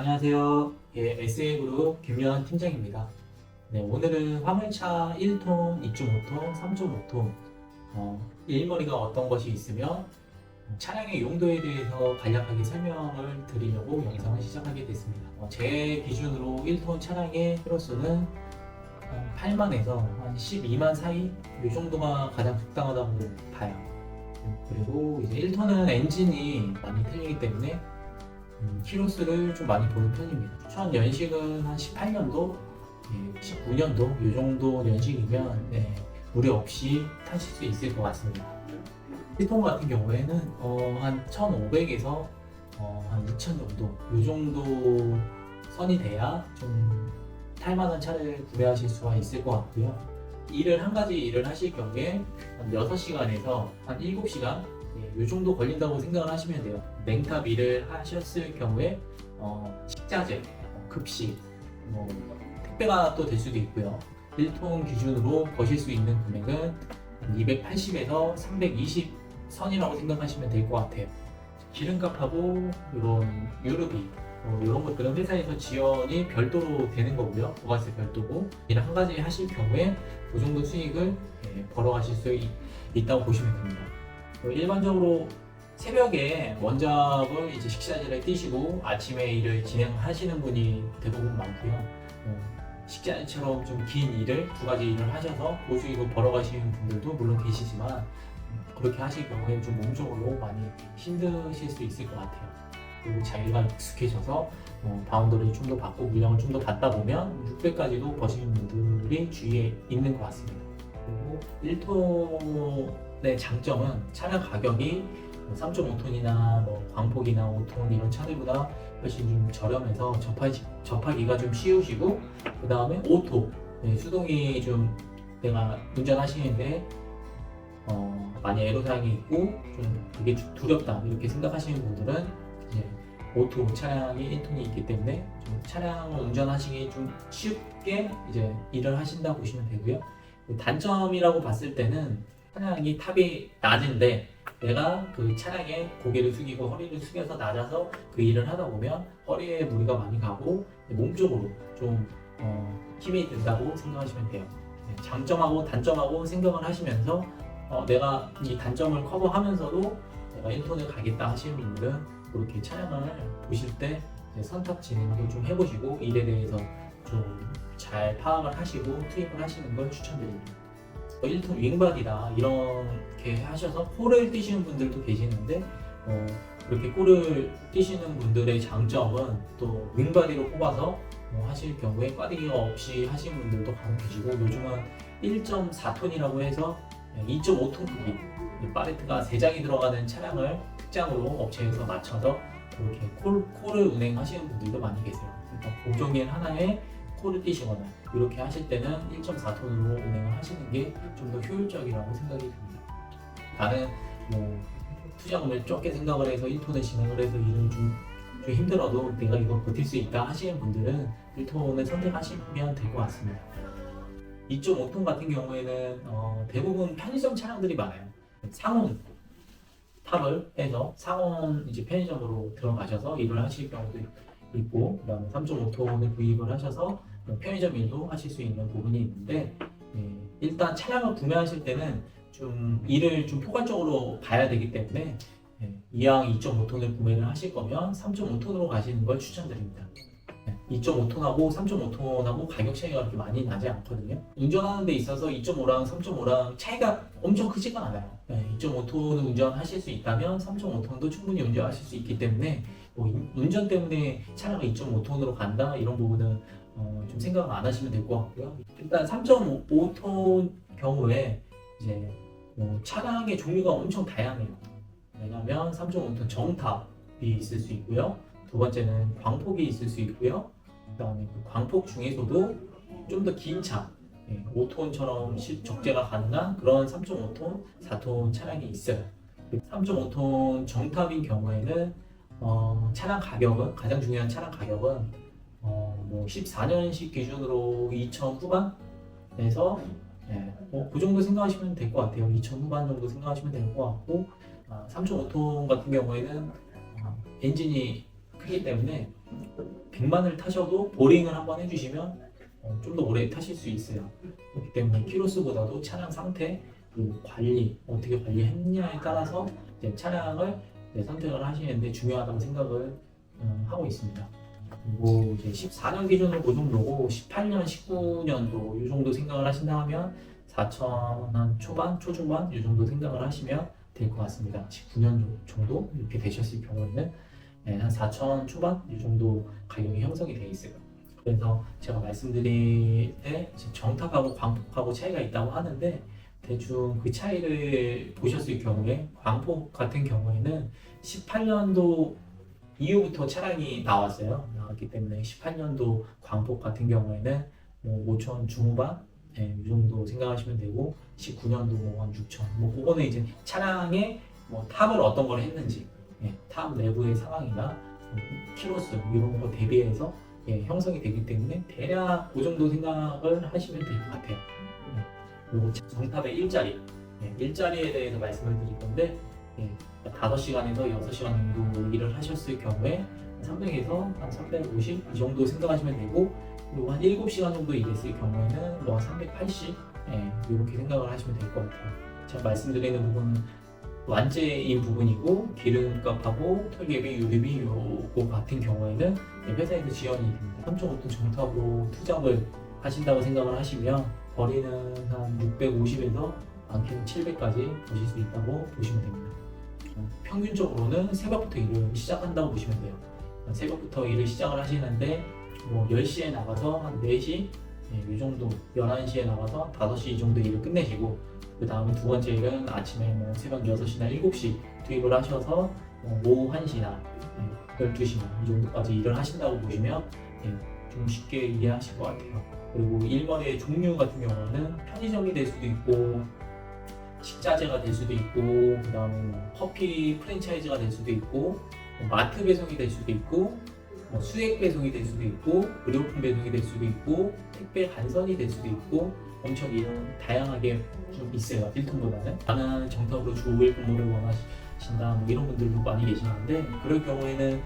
안녕하세요. SA그룹 김유한 팀장입니다. 오늘은 화물차 1톤, 2.5톤, 3.5톤 일머리가 어떤 것이 있으며 차량의 용도에 대해서 간략하게 설명을 드리려고 영상을 시작하게 됐습니다. 제 기준으로 1톤 차량의 키로수는 한 8만에서 한 12만 사이 이 정도가 가장 적당하다고 봐요. 그리고 이제 1톤은 엔진이 많이 틀리기 때문에 키로수를 좀 많이 보는 편입니다. 추천 연식은 한 18년도, 19년도 이 정도 연식이면 무리 없이 타실 수 있을 것 같습니다. 1톤 같은 경우에는 한 1,500에서 한 2,000 정도 이 정도 선이 돼야 좀 탈만한 차를 구매하실 수가 있을 것 같고요. 한 가지 일을 하실 경우에 한 6시간에서 한 7시간 이 정도 걸린다고 생각을 하시면 돼요. 냉탑 일을 하셨을 경우에 식자재, 급식, 택배가 또 될 수도 있고요. 1톤 기준으로 버실 수 있는 금액은 280에서 320 선이라고 생각하시면 될 것 같아요. 기름값하고 이런 유류비 이런 것들은 회사에서 지원이 별도로 되는 거고요. 부가세 별도고 이를 한 가지 하실 경우에 그 정도 수익을 벌어가실 수 있다고 보시면 됩니다. 일반적으로 새벽에 원작을 이제 식자재를 띄시고 아침에 일을 진행하시는 분이 대부분 많고요. 식자재처럼 좀 긴 일을 두 가지 일을 하셔서 고수익을 벌어가시는 분들도 물론 계시지만 그렇게 하실 경우에 좀 몸적으로 많이 힘드실 수 있을 것 같아요. 그리고 자기가 익숙해져서 바운더리 좀 더 받고 물량을 좀 더 받다 보면 600까지도 버시는 분들이 주위에 있는 것 같습니다. 그리고 1톤의 장점은 차량 가격이 3.5톤이나 광폭이나 5톤 이런 차들보다 훨씬 좀 저렴해서 접하기가 좀 쉬우시고, 그 다음에 오토 수동이 좀 내가 운전하시는데 많이 애로사항이 있고 좀 그게 두렵다 이렇게 생각하시는 분들은 이제 오토 차량이 1톤이 있기 때문에 좀 차량을 운전하시기 좀 쉽게 이제 일을 하신다 보시면 되고요. 단점이라고 봤을 때는 차량이 탑이 낮은데 내가 그 차량에 고개를 숙이고 허리를 숙여서 낮아서 그 일을 하다 보면 허리에 무리가 많이 가고 몸쪽으로 좀 힘이 든다고 생각하시면 돼요. 장점하고 단점하고 생각을 하시면서 내가 이 단점을 커버하면서도 내가 1톤을 가겠다 하시는 분들은 그렇게 차량을 보실 때 선택 진행도 좀 해보시고 일에 대해서 좀 잘 파악을 하시고 투입을 하시는 걸 추천드립니다. 1톤 윙바디다 이렇게 하셔서 콜을 띄시는 분들도 계시는데 그렇게 콜을 띄시는 분들의 장점은 또 윙바디로 뽑아서 하실 경우에 꽈리기가 없이 하시는 분들도 간혹 계시고, 요즘은 1.4톤이라고 해서 2.5톤 크기 팔레트가 3장이 들어가는 차량을 특장으로 업체에서 맞춰서 그렇게 콜을 운행하시는 분들도 많이 계세요. 그러니까 고정인 하나에 콜을 띄시거나 이렇게 하실 때는 1.4톤으로 운행을 하시는 게 좀 더 효율적이라고 생각이 듭니다. 나는 투자금을 적게 생각을 해서 1톤을 진행을 해서 일을 좀 힘들어도 내가 이거 버틸 수 있다 하시는 분들은 1톤을 선택하시면 될 것 같습니다. 2.5톤 같은 경우에는 대부분 편의점 차량들이 많아요. 상온 탑을 해서 상온 이제 편의점으로 들어가셔서 일을 하실 경우도 있고, 그다음에 3.5톤을 구입을 하셔서 편의점 일도 하실 수 있는 부분이 있는데, 일단 차량을 구매하실 때는 좀 일을 좀 포괄적으로 봐야 되기 때문에 이왕 2.5톤을 구매를 하실 거면 3.5톤으로 가시는 걸 추천드립니다. 2.5톤하고 3.5톤하고 가격 차이가 그렇게 많이 나지 않거든요. 운전하는 데 있어서 2.5랑 3.5랑 차이가 엄청 크지가 않아요. 2.5톤을 운전하실 수 있다면 3.5톤도 충분히 운전하실 수 있기 때문에 운전 때문에 차량을 2.5톤으로 간다 이런 부분은 좀 생각을 안 하시면 될 것 같고요. 일단 3.5톤 경우에 이제 차량의 종류가 엄청 다양해요. 왜냐하면 3.5톤 정탑이 있을 수 있고요. 두 번째는 광폭이 있을 수 있고요. 그다음에 그 광폭 중에서도 좀 더 긴 차, 5톤처럼 적재가 가능한 그런 3.5톤, 4톤 차량이 있어요. 3.5톤 정탑인 경우에는 차량 가격은, 가장 중요한 차량 가격은 14년식 기준으로 2천 후반에서 그 정도 생각하시면 될 것 같아요. 2천 후반 정도 생각하시면 될 것 같고, 3.5톤 같은 경우에는 엔진이 크기 때문에 100만을 타셔도 보링을 한번 해주시면 좀 더 오래 타실 수 있어요. 그렇기 때문에 키로수보다도 차량 상태 그리고 관리 어떻게 관리했냐에 따라서 이제 차량을 선택을 하시는데 중요하다고 생각을 하고 있습니다. 그리고 이제 14년 기준으로 그 정도고 18년, 19년도 이 정도 생각을 하신다 하면 4천 한 초반, 초중반 이 정도 생각을 하시면 될 것 같습니다. 19년 정도 이렇게 되셨을 경우에는 한 4천 초반 이 정도 가격이 형성이 되어 있어요. 그래서 제가 말씀드릴 때 정탑하고 광폭하고 차이가 있다고 하는데 대충 그 차이를 보셨을 경우에 광폭 같은 경우에는 18년도 이후부터 차량이 나왔기 때문에 18년도 광폭 같은 경우에는 뭐 5천 중후반 이 정도 생각하시면 되고 19년도 뭐 한 6천 그거는 이제 차량의 탑을 어떤 걸 했는지 탑 내부의 상황이나 키로수 이런 거 대비해서 형성이 되기 때문에 대략 그 정도 생각을 하시면 될 것 같아요. 그리고 정탑의 일자리에 대해서 말씀을 드릴 건데 5시간에서 6시간 정도 일을 하셨을 경우에 300에서 한 350 이 정도 생각하시면 되고 그리고 한 7시간 정도 일했을 경우에는 뭐 380 이렇게 생각을 하시면 될 것 같아요. 제가 말씀드리는 부분은 완제인 부분이고 기름값하고 톨개비, 유류비 요거 같은 경우에는 회사에서 지원이 됩니다. 3.5톤 정탑으로 투잡을 하신다고 생각을 하시면 거리는 한 650에서 많게는 700까지 보실 수 있다고 보시면 됩니다. 평균적으로는 새벽부터 일을 시작한다고 보시면 돼요. 새벽부터 일을 시작을 하시는데 뭐 10시에 나가서 한 4시 이 정도 11시에 나가서 5시 이 정도 일을 끝내시고 그 다음에 두 번째 일은 아침에 뭐 새벽 6시나 7시 투입을 하셔서 오후 1시나 12시나 이 정도까지 일을 하신다고 보시면 좀 쉽게 이해하실 것 같아요. 그리고 일거리의 종류 같은 경우는 편의점이 될 수도 있고 식자재가 될 수도 있고 그 다음에 뭐 커피 프랜차이즈가 될 수도 있고 마트 배송이 될 수도 있고 수액 배송이 될 수도 있고 의료품 배송이 될 수도 있고 택배 간선이 될 수도 있고 엄청 이런 다양하게 좀 있어요. 1톤보다는 나는 정탑으로 주 5일 근무를 원하신다 이런 분들도 많이 계시는데 그럴 경우에는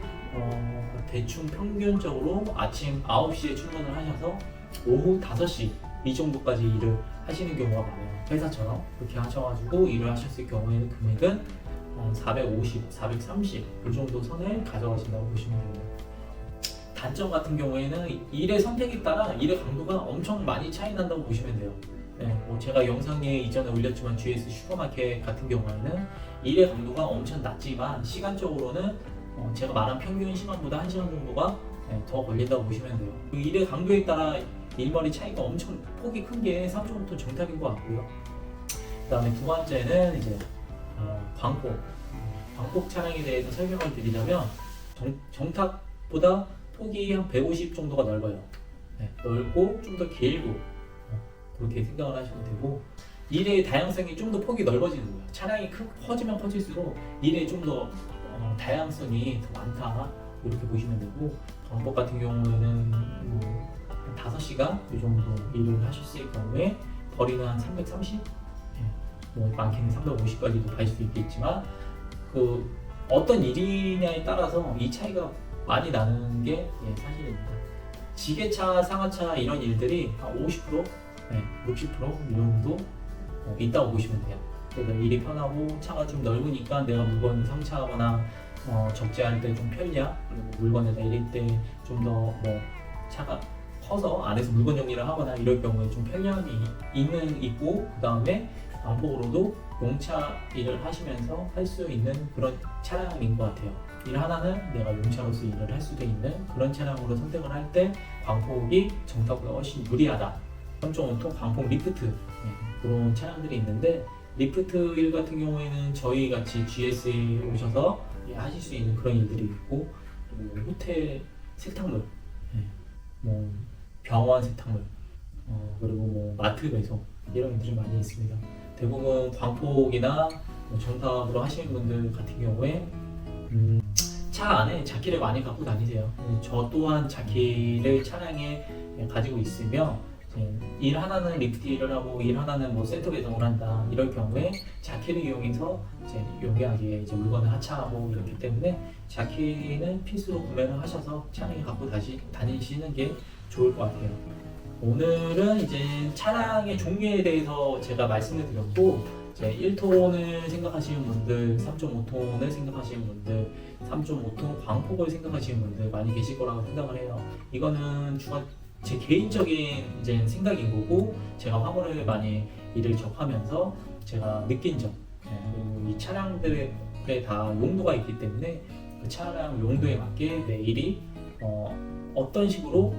대충 평균적으로 아침 9시에 출근을 하셔서 오후 5시 이 정도까지 일을 하시는 경우가 많아요. 회사처럼 그렇게 하셔가지고 일을 하셨을 경우에는 금액은 450, 430 이 정도 선을 가져가신다고 보시면 됩니다. 단점 같은 경우에는 일의 선택에 따라 일의 강도가 엄청 많이 차이 난다고 보시면 돼요. 제가 영상에 이전에 올렸지만 GS 슈퍼마켓 같은 경우에는 일의 강도가 엄청 낮지만 시간적으로는 제가 말한 평균 시간보다 1시간 정도가 더 걸린다고 보시면 돼요. 그 일의 강도에 따라 일머리 차이가 엄청 폭이 큰 게 3.5톤 정탑인 것 같고요. 그 다음에 두 번째는 이제 광폭 차량에 대해서 설명을 드리자면 정탑보다 폭이 한 150 정도가 넓어요. 넓고 좀 더 길고 그렇게 생각을 하시면 되고 일의 다양성이 좀 더 폭이 넓어지는 거예요. 차량이 커지면 커질수록 일의 좀 더 다양성이 더 많다 이렇게 보시면 되고 광폭 같은 경우에는 뭐 5시간 이 정도 일을 하셨을 경우에 거리는 한 330, 뭐 많게는 350까지도 갈 수 있겠지만 그 어떤 일이냐에 따라서 이 차이가 많이 나는 게 사실입니다. 지게차, 상하차 이런 일들이 한 50%, 60% 이 정도 있다고 보시면 돼요. 그래서 일이 편하고 차가 좀 넓으니까 내가 물건을 상차하거나 적재할 때 좀 편리함, 그리고 물건에다 이럴 때 좀 더 뭐 차가 커서 안에서 물건 정리를 하거나 이럴 경우에 좀 편리함이 있고 그 다음에 광폭으로도 용차 일을 하시면서 할 수 있는 그런 차량인 것 같아요. 일 하나는 내가 용차로서 일을 할 수도 있는 그런 차량으로 선택을 할 때 광폭이 정탑보다 훨씬 유리하다. 3.5톤 광폭 리프트 그런 차량들이 있는데 리프트 일 같은 경우에는 저희 같이 GS에 오셔서 하실 수 있는 그런 일들이 있고 그리고 호텔 세탁물, 뭐 병원 세탁물, 그리고 뭐 마트 배송 이런 일들이 많이 있습니다. 대부분 광폭이나 정탑으로 하시는 분들 같은 경우에 차 안에 자키를 많이 갖고 다니세요. 저 또한 자키를 차량에 가지고 있으며 일 하나는 리프트 일을 하고 일 하나는 뭐 센터 배송을 한다 이럴 경우에 자키를 이용해서 이제 용이하게 이제 물건을 하차하고 이렇기 때문에 자키는 필수로 구매를 하셔서 차량에 갖고 다니시는 게 좋을 것 같아요. 오늘은 이제 차량의 종류에 대해서 제가 말씀을 드렸고, 이제 1톤을 생각하시는 분들, 3.5톤을 생각하시는 분들, 3.5톤 광폭을 생각하시는 분들 많이 계실 거라고 생각을 해요. 이거는 제 개인적인 이제 생각인 거고, 제가 화물을 많이 일을 접하면서 제가 느낀 점, 그리고 이 차량들에 다 용도가 있기 때문에 그 차량 용도에 맞게 내 일이 어떤 식으로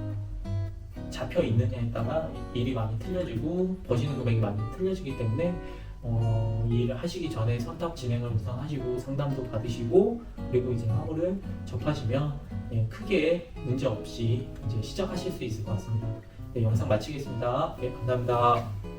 잡혀 있느냐에 따라 일이 많이 틀려지고 버시는 금액이 많이 틀려지기 때문에 이 일을 하시기 전에 선탁 진행을 우선 하시고 상담도 받으시고, 그리고 이제 화물을 접하시면 크게 문제 없이 이제 시작하실 수 있을 것 같습니다. 네, 영상 마치겠습니다. 네, 감사합니다.